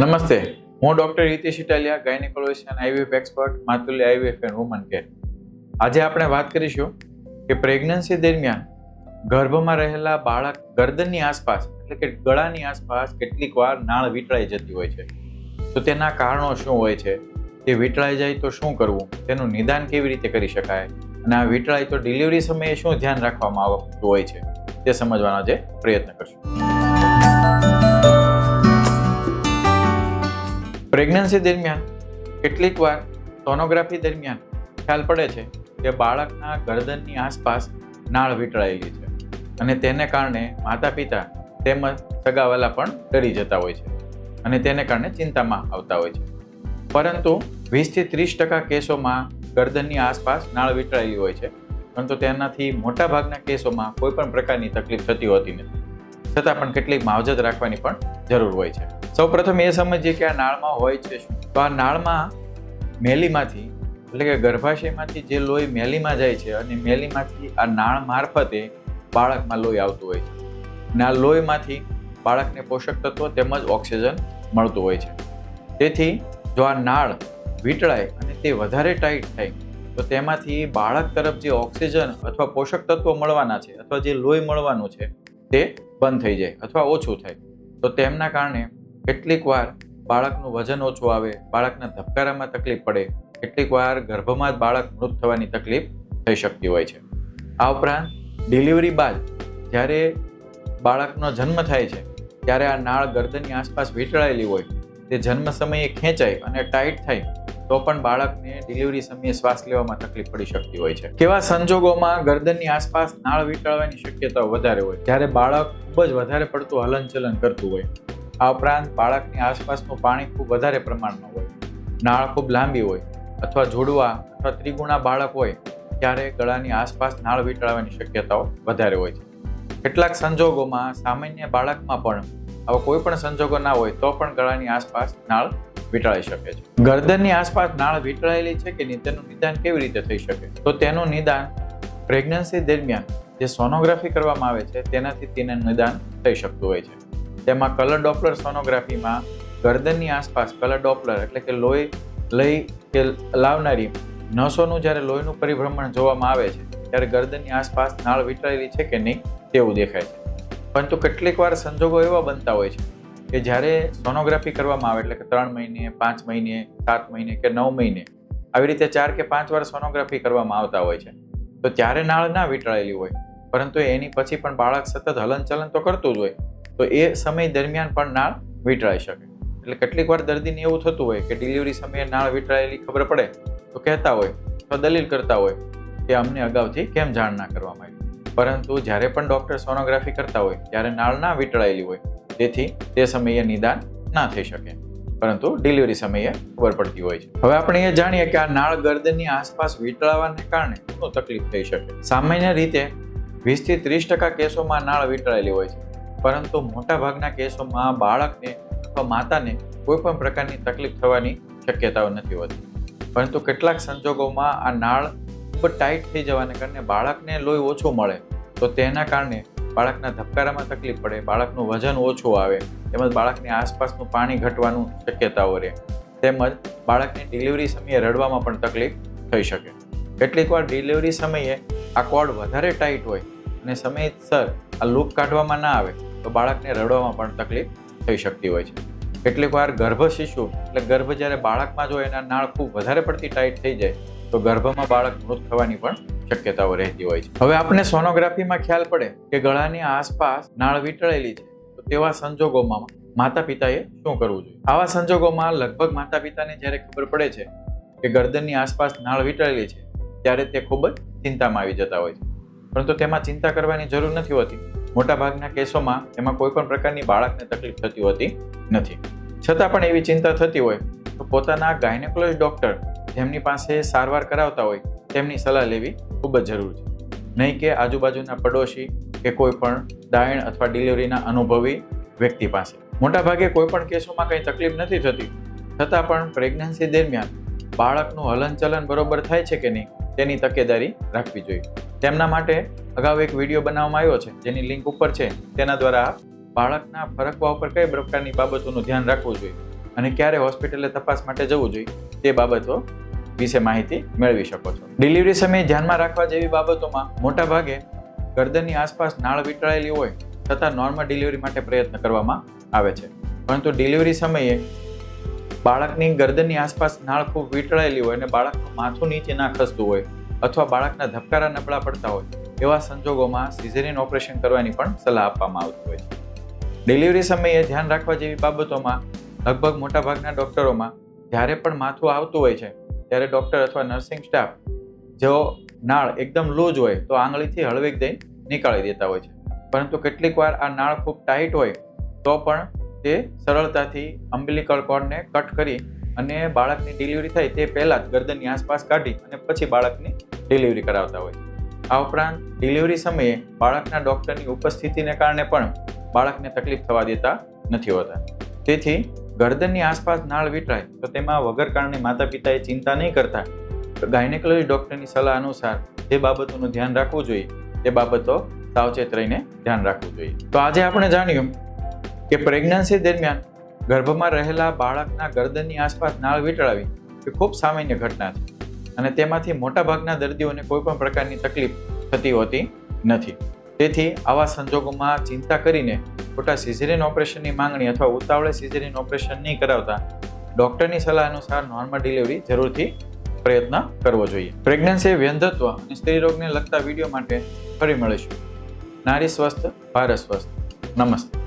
નમસ્તે, હું doctor Hitesh Italiya, gynaecologist અને IVF expert, Matulya IVF and woman care. આજે આપણે વાત કરીશું કે પ્રેગ્નન્સી દરમિયાન ગર્ભમાં રહેલા બાળક ગરદનની આસપાસ એટલે કે ગળાની આસપાસ કેટલીક વાર નાળ વીંટળાઈ જતી હોય છે. તો તેના કારણો શું હોય છે, તે વીંટળાઈ જાય તો શું કરવું, તેનું નિદાન કેવી રીતે કરી શકાય, અને આ વીંટળાઈ તો ડિલિવરી સમયે શું ધ્યાન રાખવામાં આવતું હોય છે, તે સમજવાનો આજે પ્રયત્ન કરશું. પ્રેગ્નન્સી દરમિયાન કેટલીક વાર સોનોગ્રાફી દરમિયાન ખ્યાલ પડે છે કે બાળકના ગરદનની આસપાસ નાળ વીંટળાયેલી છે અને તેને કારણે માતા પિતા તેમજ સગાવાલા પણ ડરી જતા હોય છે અને તેને કારણે ચિંતામાં આવતા હોય છે. પરંતુ 20-30% કેસોમાં ગરદનની આસપાસ નાળ વીંટળાયેલી હોય છે, પરંતુ તેનાથી મોટાભાગના કેસોમાં કોઈ પણ પ્રકારની તકલીફ થતી હોતી નથી. છતાં પણ કેટલીક માવજત રાખવાની પણ જરૂર હોય છે. સૌપ્રથમ એ સમજીએ કે આ નાળમાં હોય છે શું. તો આ નાળમાં મેલીમાંથી એટલે કે ગર્ભાશયમાંથી જે લોહી મેલીમાં જાય છે અને મેલીમાંથી આ નાળ મારફતે બાળકમાં લોહી આવતું હોય છે અને આ લોહીમાંથી બાળકને પોષક તત્વો તેમજ ઓક્સિજન મળતું હોય છે. તેથી જો આ નાળ વીંટળાય અને તે વધારે ટાઈટ થાય તો તેમાંથી બાળક તરફ જે ઓક્સિજન અથવા પોષક તત્વો મળવાના છે અથવા જે લોહી મળવાનું છે તે બંધ થઈ જાય અથવા ઓછું થાય. તો તેમના કારણે કેટલીક વાર બાળકનું વજન ઓછું આવે, બાળકના ધબકારામાં તકલીફ પડે, કેટલીક વાર ગર્ભમાં જ બાળક મૃત થવાની તકલીફ થઈ શકતી હોય છે. આ ઉપરાંત ડિલિવરી બાદ જ્યારે બાળકનો જન્મ થાય છે ત્યારે આ નાળ ગરદનની આસપાસ વીંટળાયેલી હોય તે જન્મ સમયે ખેંચાય અને ટાઈટ થાય તો પણ બાળકને ડિલિવરી સમયે શ્વાસ લેવામાં તકલીફ પડી શકતી હોય છે. કેવા સંજોગોમાં ગરદનની આસપાસ નાળ વીંટળવાની શક્યતાઓ વધારે હોય? જ્યારે બાળક ખૂબ જ વધારે પડતું હલનચલન કરતું હોય. આ ઉપરાંત બાળકની આસપાસનું પાણી ખૂબ વધારે પ્રમાણમાં હોય, નાળ ખૂબ લાંબી હોય, અથવા જોડવા અથવા ત્રિગુણા બાળક હોય ત્યારે ગળાની આસપાસ નાળ વીંટળાવાની શક્યતાઓ વધારે હોય છે. કેટલાક સંજોગોમાં સામાન્ય બાળકમાં પણ આવા કોઈ પણ સંજોગો ના હોય તો પણ ગળાની આસપાસ નાળ વીંટળાઈ શકે છે. ગરદનની આસપાસ નાળ વીંટળાયેલી છે કે નહીં તેનું નિદાન કેવી રીતે થઈ શકે? તો તેનું નિદાન પ્રેગ્નન્સી દરમિયાન જે સોનોગ્રાફી કરવામાં આવે છે તેનાથી તેનું નિદાન થઈ શકતું હોય છે. તેમાં કલર ડોપલર સોનોગ્રાફીમાં ગરદનની આસપાસ કલર ડોપલર એટલે કે લોહી લઈ કે લાવનારી નસોનું જ્યારે લોહીનું પરિભ્રમણ જોવામાં આવે છે ત્યારે ગરદનની આસપાસ નાળ વીંટળાયેલી છે કે નહીં તેવું દેખાય છે. પરંતુ કેટલીક વાર સંજોગો એવા બનતા હોય છે કે જ્યારે સોનોગ્રાફી કરવામાં આવે એટલે કે 3 મહિને, 5 મહિને, 7 મહિને કે 9 મહિને આવી રીતે 4 કે 5 વાર સોનોગ્રાફી કરવામાં આવતા હોય છે. તો ત્યારે નાળ ના વીંટળાયેલી હોય, પરંતુ એની પછી પણ બાળક સતત હલનચલન તો કરતું જ હોય, તો એ સમય દરમિયાન પણ નાળ વીંટળાઈ શકે. એટલે કેટલીક વાર દર્દીને એવું થતું હોય કે ડિલિવરી સમયે નાળ વીંટળાયેલી ખબર પડે તો કહેતા હોય તો દલીલ કરતા હોય કે અમને અગાઉથી કેમ જાણ ના કરવામાં આવી. પરંતુ જ્યારે પણ ડૉક્ટર સોનોગ્રાફી કરતા હોય ત્યારે નાળ ના વીંટળાયેલી હોય, તેથી તે સમયે નિદાન ના થઈ શકે, પરંતુ ડિલિવરી સમયે ખબર પડતી હોય છે. હવે આપણે એ જાણીએ કે આ નાળ ગરદનની આસપાસ વીંટળાવાને કારણે શું તકલીફ થઈ શકે. સામાન્ય રીતે 20-30% કેસોમાં નાળ વીંટળાયેલી હોય છે, પરંતુ મોટાભાગના કેસોમાં બાળકને અથવા માતાને કોઈ પણ પ્રકારની તકલીફ થવાની શક્યતાઓ નથી હોતી. પરંતુ કેટલાક સંજોગોમાં આ નાળ ખૂબ ટાઈટ થઈ જવાને કારણે બાળકને લોહી ઓછું મળે તો તેના કારણે બાળકના ધબકારામાં તકલીફ પડે, બાળકનું વજન ઓછું આવે, તેમજ બાળકની આસપાસનું પાણી ઘટવાનું શક્યતાઓ રહે, તેમજ બાળકની ડિલિવરી સમયે રડવામાં પણ તકલીફ થઈ શકે. કેટલીક વાર ડિલિવરી સમયે આ કોર્ડ વધારે ટાઈટ હોય અને સમયસર આ લૂપ કાઢવામાં ના આવે તો બાળકને રડવામાં પણ તકલીફ થઈ શકતી હોય છે. કેટલીક વાર ગર્ભ શિશુ એટલે ગર્ભ જ્યારે બાળકમાં જો એના નાળ ખૂબ વધારે પડતી ટાઈટ થઈ જાય તો ગર્ભમાં બાળક મૃત થવાની પણ શક્યતાઓ રહેતી હોય છે. હવે આપણે સોનોગ્રાફીમાં ખ્યાલ પડે કે ગળાની આસપાસ નાળ વીંટળાયેલી છે તો તેવા સંજોગોમાં માતા પિતાએ શું કરવું જોઈએ? આવા સંજોગોમાં લગભગ માતા પિતાને જ્યારે ખબર પડે છે કે ગરદનની આસપાસ નાળ વીંટળાયેલી છે ત્યારે તે ખૂબ જ ચિંતામાં આવી જતા હોય છે. પરંતુ તેમાં ચિંતા કરવાની જરૂર નથી હોતી. મોટાભાગના કેસોમાં એમાં કોઈ પણ પ્રકારની બાળકને તકલીફ થતી હોતી નથી. છતાં પણ એવી ચિંતા થતી હોય તો પોતાના ગાયનેકોલોજીસ્ટ ડૉક્ટર જેમની પાસે સારવાર કરાવતા હોય તેમની સલાહ લેવી ખૂબ જ જરૂર છે. નહીં કે આજુબાજુના પડોશી કે કોઈ પણ દાયણ અથવા ડિલિવરીના અનુભવી વ્યક્તિ પાસે. મોટાભાગે કોઈ પણ કેસોમાં કંઈ તકલીફ નથી થતી, છતાં પણ પ્રેગ્નન્સી દરમિયાન બાળકનું હલનચલન બરોબર થાય છે કે નહીં તેની તકેદારી રાખવી જોઈએ. તેમના માટે અગાઉ એક વિડીયો બનાવવામાં આવ્યો છે જેની લિંક ઉપર છે, તેના દ્વારા બાળકના ફરકવા ઉપર કઈ પ્રકારની બાબતોનું ધ્યાન રાખવું જોઈએ અને ક્યારે હોસ્પિટલે તપાસ માટે જવું જોઈએ તે બાબતો વિશે માહિતી મેળવી શકો છો. ડિલિવરી સમયે ધ્યાનમાં રાખવા જેવી બાબતોમાં મોટા ભાગે ગરદનની આસપાસ નાળ વીંટળાયેલી હોય છતાં નોર્મલ ડિલિવરી માટે પ્રયત્ન કરવામાં આવે છે, પરંતુ ડિલિવરી સમયે બાળકની ગરદનની આસપાસ નાળ ખૂબ વીંટળાયેલી હોય અને બાળકનું માથું નીચે ના ખસતું હોય અથવા બાળકના ધબકારા નબળા પડતા હોય એવા સંજોગોમાં સિઝેરિયન ઓપરેશન કરવાની પણ સલાહ આપવામાં આવતી હોય છે. ડિલિવરી સમયે ધ્યાન રાખવા જેવી બાબતોમાં લગભગ મોટાભાગના ડૉક્ટરોમાં જ્યારે પણ માથું આવતું હોય છે ત્યારે ડૉક્ટર અથવા નર્સિંગ સ્ટાફ જો નાળ એકદમ લૂઝ હોય તો આંગળીથી હળવેક દઈને નીકાળી દેતા હોય છે, પરંતુ કેટલીક વાર આ નાળ ખૂબ ટાઈટ હોય તો પણ તે સરળતાથી અમ્બિલિકલ કોર્ડને કટ કરી અને બાળકની ડિલિવરી થાય તે પહેલાં જ ગરદનની આસપાસ કાઢી અને પછી બાળકની ડિલિવરી કરાવતા હોય છે. આ ઉપરાંત ડિલિવરી સમયે બાળકના ડૉક્ટરની ઉપસ્થિતિને કારણે પણ બાળકને તકલીફ થવા દેતા નથી હોતા. તેથી ગરદનની આસપાસ નાળ વીંટળાય તો તેમાં વગર કારણે માતા પિતાએ ચિંતા નહીં કરતા ગાયનેકોલોજી ડૉક્ટરની સલાહ અનુસાર જે બાબતોનું ધ્યાન રાખવું જોઈએ તે બાબતો સાવચેત રહીને ધ્યાન રાખવું જોઈએ. તો આજે આપણે જાણ્યું કે પ્રેગ્નન્સી દરમિયાન ગર્ભમાં રહેલા બાળકના ગરદનની આસપાસ નાળ વીંટળાવી એ ખૂબ સામાન્ય ઘટના છે અને તેમાંથી મોટાભાગના દર્દીઓને કોઈ પણ પ્રકારની તકલીફ થતી હોતી નથી. તેથી આવા સંજોગોમાં ચિંતા કરીને ખોટા સિઝેરિયન ઓપરેશનની માંગણી અથવા ઉતાવળે સિઝેરિયન ઓપરેશન નહીં કરાવતા ડૉક્ટરની સલાહ અનુસાર નોર્મલ ડિલિવરી જરૂરથી પ્રયત્ન કરવો જોઈએ. પ્રેગ્નન્સી, વ્યંધત્વ અને સ્ત્રી રોગને લગતા વિડીયો માટે ફરી મળીશું. નારી સ્વસ્થ, ભારત સ્વસ્થ. નમસ્તે.